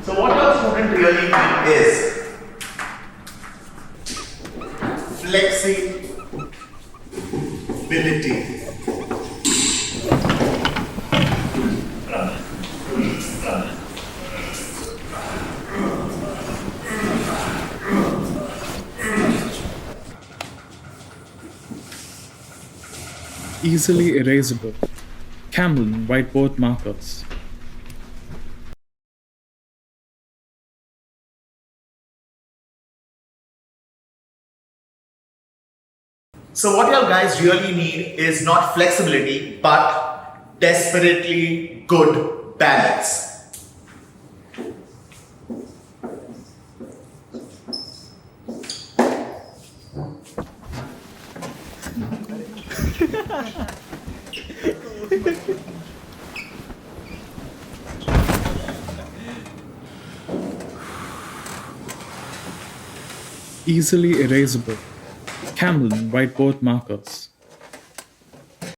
So what your student really need is flexibility. Easily erasable. Camlin White Board Markers. So what you guys really need is not flexibility, but desperately good balance. Easily erasable. Camlin White Board Markers.